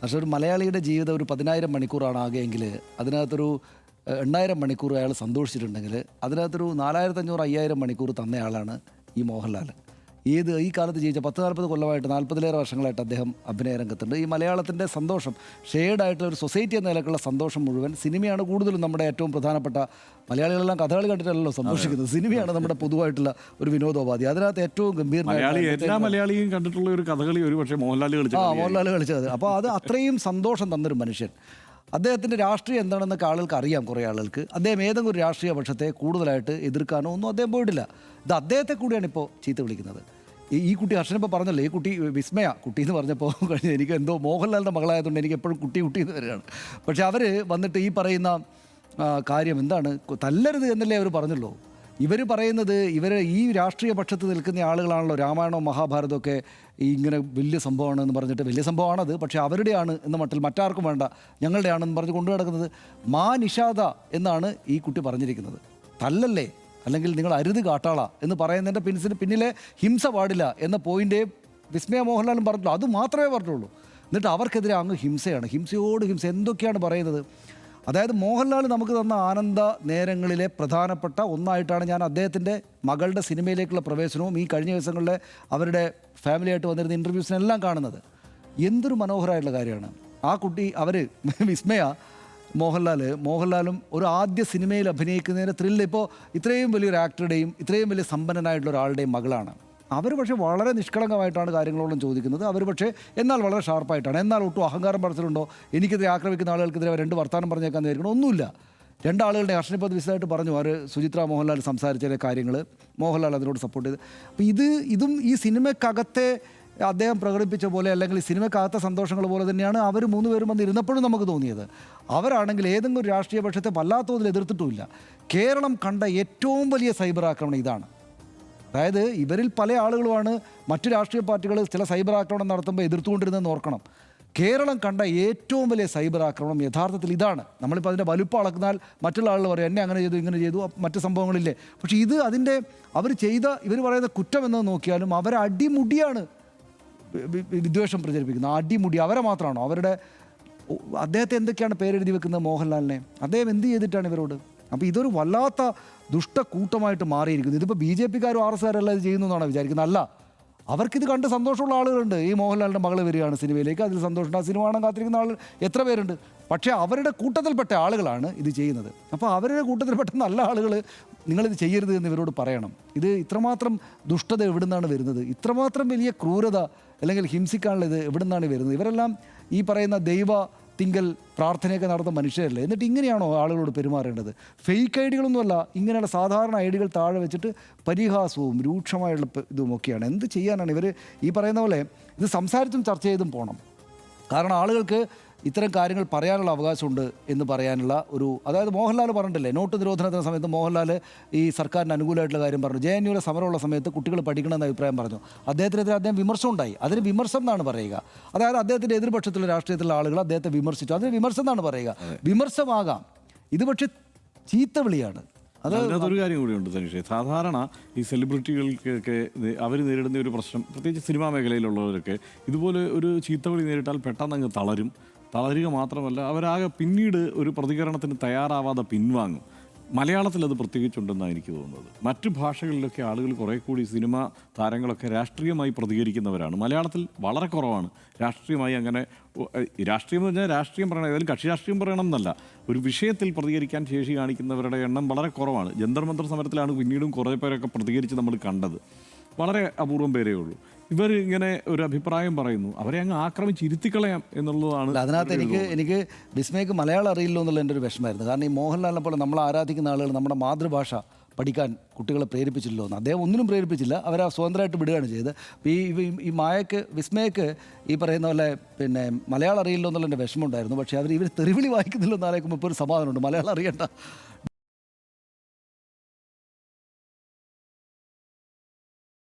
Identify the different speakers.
Speaker 1: പക്ഷേ ഒരു മലയാളിയുടെ ജീവിതം ഒരു 10,000 മണിക്കൂറാണ് ആകെയെങ്കിൽ അതിനകത്തൊരു 8,000 മണിക്കൂർ അയാൾ സന്തോഷിച്ചിട്ടുണ്ടെങ്കിൽ അതിനകത്തൊരു 4,500-5,000 മണിക്കൂർ തന്നയാളാണ് ഈ മോഹൻലാൽ. ഈ കാലത്ത് ജീവിച്ച 10-40 കൊല്ലമായിട്ട് 40-ലേറെ വർഷങ്ങളായിട്ട് അദ്ദേഹം അഭിനയ രംഗത്തുണ്ട്. ഈ മലയാളത്തിൻ്റെ സന്തോഷം ഷെയ്ഡായിട്ടുള്ള ഒരു സൊസൈറ്റി എന്ന നിലക്കുള്ള സന്തോഷം മുഴുവൻ സിനിമയാണ് കൂടുതലും നമ്മുടെ ഏറ്റവും പ്രധാനപ്പെട്ട. മലയാളികളെല്ലാം കഥകളി കണ്ടിട്ടല്ലോ സന്തോഷിക്കുന്നത്. സിനിമയാണ് നമ്മുടെ പൊതുവായിട്ടുള്ള ഒരു വിനോദോപാധി. അതിനകത്ത് ഏറ്റവും
Speaker 2: എല്ലാ മലയാളിയും കണ്ടിട്ടുള്ള ഒരു കഥകളി ഒരു പക്ഷേ
Speaker 1: മോഹൻലാൽ കളിച്ചത്. അപ്പോൾ അത് അത്രയും സന്തോഷം തന്നൊരു മനുഷ്യൻ. അദ്ദേഹത്തിൻ്റെ രാഷ്ട്രീയം എന്താണെന്നൊക്കെ ആളുകൾക്ക് അറിയാം. കുറേ ആളുകൾക്ക് അദ്ദേഹം ഏതെങ്കിലും ഒരു രാഷ്ട്രീയ പക്ഷത്തെ കൂടുതലായിട്ട് എതിർക്കാനോ ഒന്നും അദ്ദേഹം പോയിട്ടില്ല. ഇത് അദ്ദേഹത്തെ കൂടിയാണ് ഇപ്പോൾ ചീത്ത വിളിക്കുന്നത്. ഈ കുട്ടി ഹർഷനിപ്പോൾ പറഞ്ഞല്ലോ, ഈ കുട്ടി വിസ്മയ കുട്ടി എന്ന് പറഞ്ഞപ്പോൾ കഴിഞ്ഞ് എനിക്ക് എന്തോ മോഹൻലാലിൻ്റെ മകളായതുകൊണ്ട് എനിക്ക് എപ്പോഴും കുട്ടി എന്ന് വരികയാണ്. പക്ഷേ അവർ വന്നിട്ട് ഈ പറയുന്ന കാര്യം എന്താണ്, തല്ലരുത് എന്നല്ലേ അവർ പറഞ്ഞുള്ളൂ. ഇവർ പറയുന്നത് ഈ രാഷ്ട്രീയ പക്ഷത്ത് നിൽക്കുന്ന ആളുകളാണല്ലോ രാമായണവും മഹാഭാരതമൊക്കെ ഇങ്ങനെ വലിയ സംഭവമാണെന്ന് പറഞ്ഞിട്ട്, വലിയ സംഭവമാണത് പക്ഷേ അവരുടെയാണ് എന്ന മട്ടിൽ മറ്റാർക്കും വേണ്ട ഞങ്ങളുടെയാണെന്ന് പറഞ്ഞ് കൊണ്ടു നടക്കുന്നത്. മാ നിഷാദ എന്നാണ് ഈ കുട്ടി പറഞ്ഞിരിക്കുന്നത്. തല്ലല്ലേ, അല്ലെങ്കിൽ നിങ്ങൾ അരുത് കാട്ടാള എന്ന് പറയുന്നതിൻ്റെ പിന്നിലെ ഹിംസ പാടില്ല എന്ന പോയിൻ്റേ വിസ്മയ മോഹൻലാലും പറഞ്ഞുള്ളൂ. അത് മാത്രമേ പറഞ്ഞുള്ളൂ. എന്നിട്ട് അവർക്കെതിരെ അങ്ങ് ഹിംസയോട് ഹിംസ എന്തൊക്കെയാണ് പറയുന്നത്. അതായത് മോഹൻലാൽ നമുക്ക് തന്ന ആനന്ദ നേരങ്ങളിലെ പ്രധാനപ്പെട്ട ഒന്നായിട്ടാണ് ഞാൻ അദ്ദേഹത്തിൻ്റെ മകളുടെ സിനിമയിലേക്കുള്ള പ്രവേശനവും ഈ കഴിഞ്ഞ ദിവസങ്ങളിലെ അവരുടെ ഫാമിലിയായിട്ട് വന്നിരുന്ന ഇൻ്റർവ്യൂസിനെല്ലാം കാണുന്നത്. എന്തൊരു മനോഹരമായിട്ടുള്ള കാര്യമാണ്. ആ കുട്ടി വിസ്മയ മോഹൻലാലും ഒരു ആദ്യ സിനിമയിൽ അഭിനയിക്കുന്നതിൻ്റെ ത്രില്ല്. ഇപ്പോൾ ഇത്രയും വലിയൊരു ആക്ടറുടെയും ഇത്രയും വലിയ സമ്പന്നനായിട്ടുള്ള ഒരാളുടെയും മകളാണ്. അവർ പക്ഷേ വളരെ നിഷ്കളങ്കമായിട്ടാണ് കാര്യങ്ങളോടും ചോദിക്കുന്നത്. അവർ പക്ഷേ എന്നാൽ വളരെ ഷാർപ്പായിട്ടാണ്. എന്നാൽ ഒട്ടും അഹങ്കാരം പറച്ചിലുണ്ടോ, എനിക്കെതിരെ ആക്രമിക്കുന്ന ആളുകൾക്കെതിരെ 2 വർത്താനം പറഞ്ഞേക്കാന്ന് വിചാരിക്കണം, ഒന്നുമില്ല. 2 ആളുകളുടെ ഹർഷനിപ്പോൾ വിശദമായിട്ട് പറഞ്ഞു. അവർ സുചിത്ര മോഹൻലാൽ സംസാരിച്ച കാര്യങ്ങൾ മോഹൻലാൽ അതിനോട് സപ്പോർട്ട് ചെയ്ത്. അപ്പോൾ ഇതും ഈ സിനിമയ്ക്കകത്തെ അദ്ദേഹം പ്രകടിപ്പിച്ച പോലെ, അല്ലെങ്കിൽ സിനിമയ്ക്കകത്ത സന്തോഷങ്ങൾ പോലെ തന്നെയാണ് അവർ 3 പേരും വന്ന് ഇരുന്നപ്പോഴും നമുക്ക് തോന്നിയത്. അവരാണെങ്കിൽ ഏതെങ്കിലും ഒരു രാഷ്ട്രീയ പക്ഷത്തെ വല്ലാത്തതിൽ എതിർത്തിട്ടുമില്ല. കേരളം കണ്ട ഏറ്റവും വലിയ സൈബർ ആക്രമണം ഇതാണ്. അതായത് ഇവരിൽ പല ആളുകളുമാണ് മറ്റു രാഷ്ട്രീയ പാർട്ടികൾ ചില സൈബർ ആക്രമണം നടത്തുമ്പോൾ എതിർത്തുകൊണ്ടിരുന്നതെന്ന് ഓർക്കണം. കേരളം കണ്ട ഏറ്റവും വലിയ സൈബർ ആക്രമണം യഥാർത്ഥത്തിൽ ഇതാണ്. നമ്മളിപ്പോൾ അതിൻ്റെ വലുപ്പം അളക്കുന്നാൽ മറ്റുള്ള ആളുകൾ പറയും എന്നെ അങ്ങനെ ചെയ്തു ഇങ്ങനെ ചെയ്തു മറ്റ് സംഭവങ്ങളില്ലേ. പക്ഷേ ഇത് ഇവർ പറയുന്ന കുറ്റം എന്നത് നോക്കിയാലും അടിമുടിയാണ് വിദ്വേഷം പ്രചരിപ്പിക്കുന്നത്. അടിമുടി അവരെ മാത്രമാണോ, അദ്ദേഹത്തെ എന്തൊക്കെയാണ് പേരെഴുതി വെക്കുന്നത് മോഹൻലാലിനെ, അദ്ദേഹം എന്ത് ചെയ്തിട്ടാണ് ഇവരോട്. അപ്പോൾ ഇതൊരു വല്ലാത്ത ദുഷ്ടക്കൂട്ടമായിട്ട് മാറിയിരിക്കുന്നു. ഇതിപ്പോൾ BJP-ക്കാരും RS-കാരെല്ലാം ഇത് ചെയ്യുന്നു എന്നാണ് വിചാരിക്കുന്നത്. അല്ല, അവർക്കിത് കണ്ട് സന്തോഷമുള്ള ആളുകളുണ്ട്. ഈ മോഹൻലാലിൻ്റെ മകൾ വരികയാണ് സിനിമയിലേക്ക്, അതിൽ സന്തോഷമുണ്ട്. ആ സിനിമ കാണാൻ കാത്തിരിക്കുന്ന ആളുകൾ എത്ര പേരുണ്ട്. പക്ഷേ അവരുടെ കൂട്ടത്തിൽപ്പെട്ട ആളുകളാണ് ഇത് ചെയ്യുന്നത്. അപ്പോൾ അവരുടെ കൂട്ടത്തിൽപ്പെട്ട നല്ല ആളുകൾ നിങ്ങളിത് ചെയ്യരുത് എന്ന് ഇവരോട് പറയണം. ഇത് ഇത്രമാത്രം ദുഷ്ടത എവിടുന്നാണ് വരുന്നത്, ഇത്രമാത്രം വലിയ ക്രൂരത അല്ലെങ്കിൽ ഹിംസിക്കാനുള്ള ഇത് എവിടുന്നാണ് വരുന്നത്. ഇവരെല്ലാം ഈ പറയുന്ന തിങ്കൽ പ്രാർത്ഥനയൊക്കെ നടത്തുന്ന മനുഷ്യരല്ലേ. എന്നിട്ട് ഇങ്ങനെയാണോ ആളുകളോട് പെരുമാറേണ്ടത്? ഫേക്ക് ഐഡികളൊന്നുമല്ല, ഇങ്ങനെയുള്ള സാധാരണ ഐഡികൾ താഴെ വെച്ചിട്ട് പരിഹാസവും രൂക്ഷമായുള്ള ഇതുമൊക്കെയാണ്. എന്ത് ചെയ്യാനാണ് ഇവർ ഈ പറയുന്ന പോലെ ഇത് സംസാരിച്ചും ചർച്ച ചെയ്തും പോകണം. കാരണം ആളുകൾക്ക് ഇത്തരം കാര്യങ്ങൾ പറയാനുള്ള അവകാശമുണ്ട് എന്ന് പറയാനുള്ള അതായത് മോഹൻലാൽ പറഞ്ഞിട്ടില്ലേ, നോട്ട് നിരോധനത്തിന് സമയത്ത് മോഹൻലാൽ ഈ സർക്കാരിന് അനുകൂലമായിട്ടുള്ള കാര്യം പറഞ്ഞു. JNUവിലെ സമരമുള്ള സമയത്ത് കുട്ടികൾ പഠിക്കണമെന്ന അഭിപ്രായം പറഞ്ഞു. അദ്ദേഹത്തിനെതിരെ അദ്ദേഹം വിമർശനം ഉണ്ടായി. അതിന് വിമർശനം എന്നാണ് പറയുക. അതായത് അദ്ദേഹത്തിൻ്റെ എതിർപക്ഷത്തിലുള്ള രാഷ്ട്രീയത്തിലുള്ള ആളുകൾ അദ്ദേഹത്തെ വിമർശിച്ചു, അതിന് വിമർശനം എന്നാണ് പറയുക. വിമർശമാകാം, ഇത് പക്ഷേ ചീത്ത വിളിയാണ്.
Speaker 2: അതിനകത്തൊരു കാര്യം കൂടിയുണ്ട് തനിഷേ. സാധാരണ ഈ സെലിബ്രിറ്റികൾക്കൊക്കെ അവർ നേരിടുന്ന ഒരു പ്രശ്നം, പ്രത്യേകിച്ച് സിനിമാ മേഖലയിലുള്ളവരൊക്കെ ഇതുപോലെ ഒരു ചീത്തവിളി നേരിട്ടാൽ പെട്ടെന്ന് അങ്ങ് തളരുക മാത്രമല്ല അവരാകെ പിന്നീട് ഒരു പ്രതികരണത്തിന് തയ്യാറാവാതെ പിൻവാങ്ങും. മലയാളത്തിൽ അത് പ്രത്യേകിച്ചുണ്ടെന്നാണ് എനിക്ക് തോന്നുന്നത്. മറ്റു ഭാഷകളിലൊക്കെ ആളുകൾ കുറേ കൂടി സിനിമാ താരങ്ങളൊക്കെ രാഷ്ട്രീയമായി പ്രതികരിക്കുന്നവരാണ്. മലയാളത്തിൽ വളരെ കുറവാണ് രാഷ്ട്രീയമായി. അങ്ങനെ രാഷ്ട്രീയം എന്ന് പറഞ്ഞാൽ രാഷ്ട്രീയം പറയണം, ഏതായാലും കക്ഷി രാഷ്ട്രീയം പറയണം എന്നല്ല, ഒരു വിഷയത്തിൽ പ്രതികരിക്കാൻ ശേഷി കാണിക്കുന്നവരുടെ എണ്ണം വളരെ കുറവാണ്. ജന്തർ മന്തർ സമരത്തിലാണ് പിന്നീടും കുറേ പേരൊക്കെ പ്രതികരിച്ച് നമ്മൾ കണ്ടത്. വളരെ അപൂർവം പേരേ ഉള്ളൂ. ഇവർ ഇങ്ങനെ ഒരു അഭിപ്രായം പറയുന്നു, അവരെ അങ്ങ് ആക്രമിച്ച് ഇരുത്തിക്കളയാം എന്നുള്ളതാണ്.
Speaker 1: അതിനകത്ത് എനിക്ക് വിസ്മയക്ക് മലയാളം അറിയില്ലോ എന്നുള്ള എൻ്റെ ഒരു വിഷമമായിരുന്നു. കാരണം ഈ മോഹൻലാലിനെ പോലെ നമ്മൾ ആരാധിക്കുന്ന ആളുകൾ നമ്മുടെ മാതൃഭാഷ പഠിക്കാൻ കുട്ടികളെ പ്രേരിപ്പിച്ചില്ലോ എന്ന്. അദ്ദേഹം ഒന്നിനും പ്രേരിപ്പിച്ചില്ല, അവരെ സ്വതന്ത്രമായിട്ട് വിടുകയാണ് ചെയ്തത്. ഈ വിസ്മയക്ക് ഈ പറയുന്ന പോലെ മലയാളം അറിയില്ലോ എന്നുള്ള എൻ്റെ വിഷമമുണ്ടായിരുന്നു. പക്ഷേ ഇവർ തെറിവിളി വായിക്കുന്നില്ലോ എന്നാലേക്കുമ്പോൾ ഇപ്പോൾ ഒരു സമാധാനമുണ്ട്. മലയാളം അറിയണ്ട,